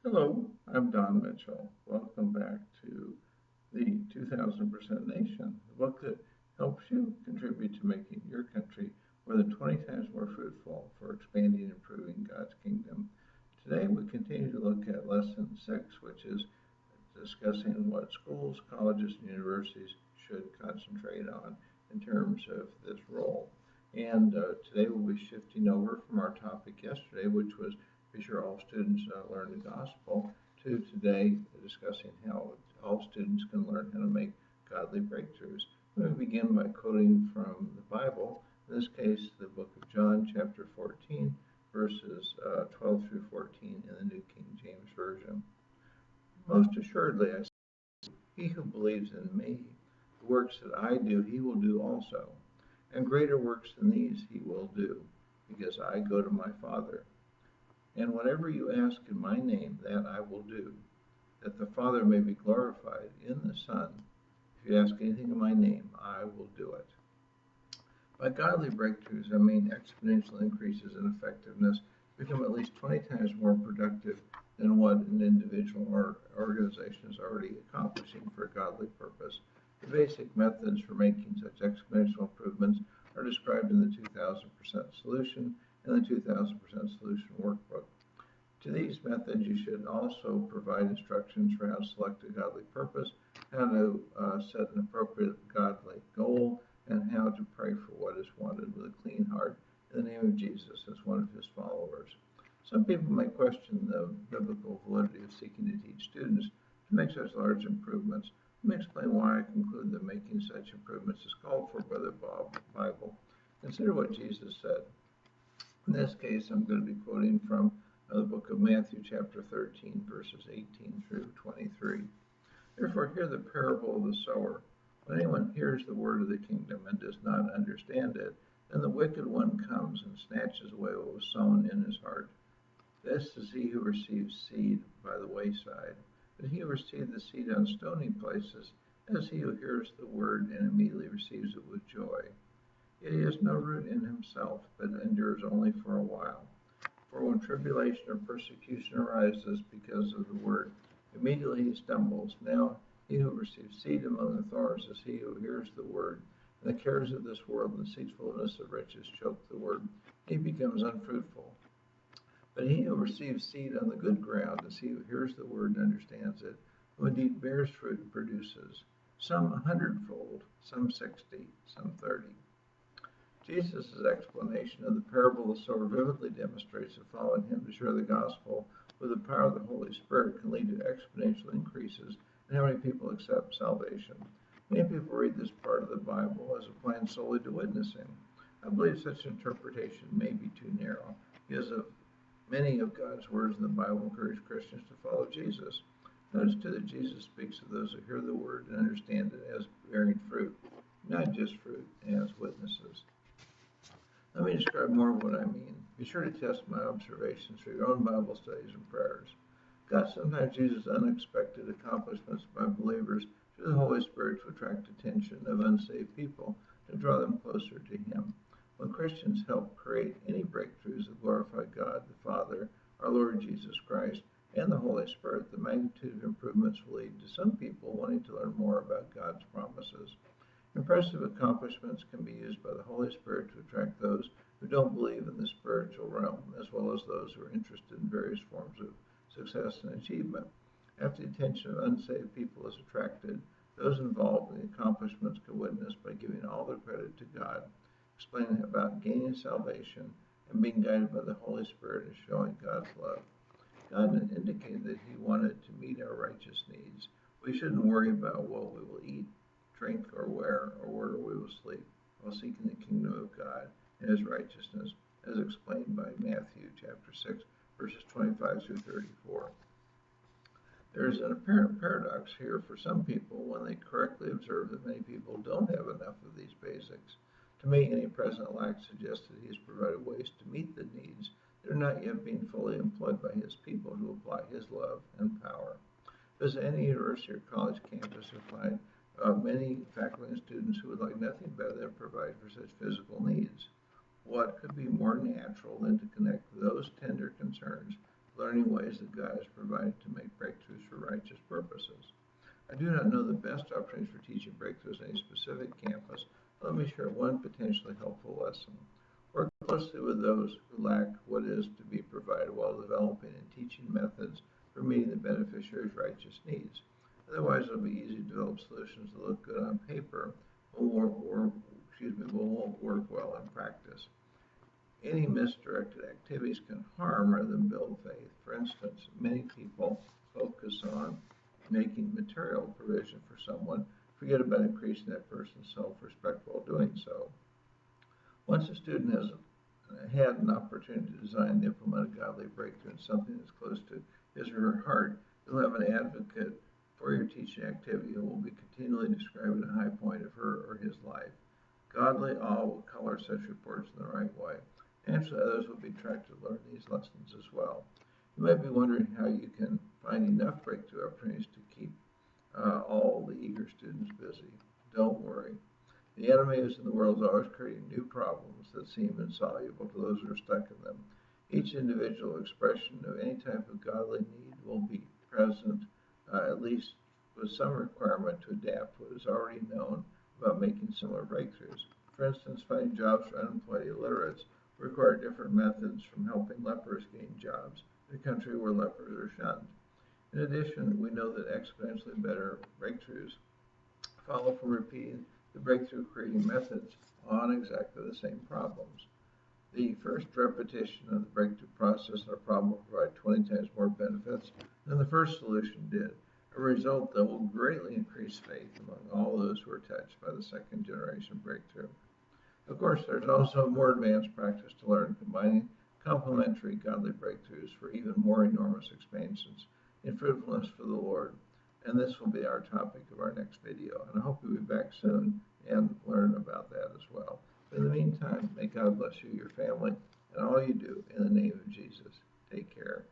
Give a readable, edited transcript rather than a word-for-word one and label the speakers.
Speaker 1: Hello, I'm Don Mitchell. Welcome back to the 2000% Nation, the book that helps you contribute to making your country more than 20 times more fruitful for expanding and improving God's kingdom. Today we continue to look at Lesson 6, which is discussing what schools, colleges, and universities should concentrate on in terms of this role. And today we'll be shifting over from our topic yesterday, which was be sure all students learn the gospel, to today discussing how all students can learn how to make godly breakthroughs. Let me begin by quoting from the Bible, in this case, the book of John, chapter 14, verses 12 through 14 in the New King James Version. Most assuredly, I say, he who believes in me, the works that I do, he will do also, and greater works than these he will do, because I go to my Father. And whatever you ask in my name, that I will do, that the Father may be glorified in the Son. If you ask anything in my name, I will do it. By godly breakthroughs, I mean exponential increases in effectiveness, become at least 20 times more productive than what an individual or organization is already accomplishing for a godly purpose. The basic methods for making such exponential improvements are described in the 2000% Solution and the 2000% Solution Workbook. To these methods, you should also provide instructions for how to select a godly purpose, how to set an appropriate godly goal, and how to pray for what is wanted with a clean heart in the name of Jesus as one of his followers. Some people may question the biblical validity of seeking to teach students to make such large improvements. Let me explain why I conclude that making such improvements is called for by the Bible. Consider what Jesus said. In this case, I'm going to be quoting from the book of Matthew, chapter 13, verses 18 through 23. Therefore, hear the parable of the sower. When anyone hears the word of the kingdom and does not understand it, then the wicked one comes and snatches away what was sown in his heart. This is he who receives seed by the wayside. But he who receives the seed on stony places, as he who hears the word and immediately receives it with joy. Yet he has no root in himself, but endures only for a while. For when tribulation or persecution arises because of the word, immediately he stumbles. Now he who receives seed among the thorns is he who hears the word, and the cares of this world and the deceitfulness of riches choke the word. He becomes unfruitful. But he who receives seed on the good ground is he who hears the word and understands it, who indeed bears fruit and produces, some 100-fold, some 60, some 30. Jesus' explanation of the parable of the sower vividly demonstrates that following him to share the gospel with the power of the Holy Spirit can lead to exponential increases in how many people accept salvation. Many people read this part of the Bible as applied solely to witnessing. I believe such interpretation may be too narrow, because many of God's words in the Bible encourage Christians to follow Jesus. Notice too that Jesus speaks of those who hear the word and understand it as bearing fruit, not just fruit, as witnesses. Let me describe more of what I mean. Be sure to test my observations through your own Bible studies and prayers. God sometimes uses unexpected accomplishments by believers through the Holy Spirit to attract attention of unsaved people to draw them closer to Him. When Christians help create any breakthroughs that glorify God the Father, our Lord Jesus Christ, and the Holy Spirit, the magnitude of improvements will lead to some people wanting to learn more about God's promises. Impressive accomplishments can be used by the Holy Spirit to attract those who don't believe in the spiritual realm, as well as those who are interested in various forms of success and achievement. After the attention of unsaved people is attracted, those involved in the accomplishments can witness by giving all the credit to God, explaining about gaining salvation, and being guided by the Holy Spirit and showing God's love. God indicated that He wanted to meet our righteous needs. We shouldn't worry about what we will eat, drink, or wear, or where we will sleep, while seeking the kingdom of God and His righteousness, as explained by Matthew chapter 6, verses 25 through 34. There is an apparent paradox here for some people when they correctly observe that many people don't have enough of these basics. To me, any present lack suggests that He has provided ways to meet the needs that are not yet being fully employed by His people who apply His love and power. Visit any university or college campus and find many faculty and students who would like nothing better than provide for such physical needs. What could be more natural than to connect those tender concerns learning ways that God has provided to make breakthroughs for righteous purposes. I do not know the best opportunities for teaching breakthroughs on any specific campus. Let me share one potentially helpful lesson. Work closely with those who lack what is to be provided while developing and teaching methods for meeting the beneficiary's righteous needs. Otherwise, it'll be easy to develop solutions that look good on paper, but won't work well in practice. Any misdirected activities can harm rather than build faith. For instance, many people focus on making material provision for someone, forget about increasing that person's self-respect while doing so. Once a student has had an opportunity to design and implement a godly breakthrough in something that's close to his or her heart, you'll have an advocate for your teaching activity who will be continually describing a high point of her or his life. Godly awe will color such reports in the right way. Naturally, others will be attracted to learn these lessons as well. You might be wondering how you can find enough breakthrough opportunities to keep all the eager students busy. Don't worry. The enemy is in the world is always creating new problems that seem insoluble to those who are stuck in them. Each individual expression of any type of godly need will be present, at least with some requirement to adapt what is already known about making similar breakthroughs. For instance, finding jobs for unemployed illiterates require different methods from helping lepers gain jobs in a country where lepers are shunned. In addition, we know that exponentially better breakthroughs follow from repeating the breakthrough creating methods on exactly the same problems. The first repetition of the breakthrough process on a problem will provide 20 times more benefits than the first solution did, a result that will greatly increase faith among all those who are touched by the second generation breakthrough. Of course, there's also more advanced practice to learn, combining complementary godly breakthroughs for even more enormous expansions in fruitfulness for the Lord. And this will be our topic of our next video. And I hope you'll be back soon and learn about that as well. But in the meantime, may God bless you, your family, and all you do in the name of Jesus. Take care.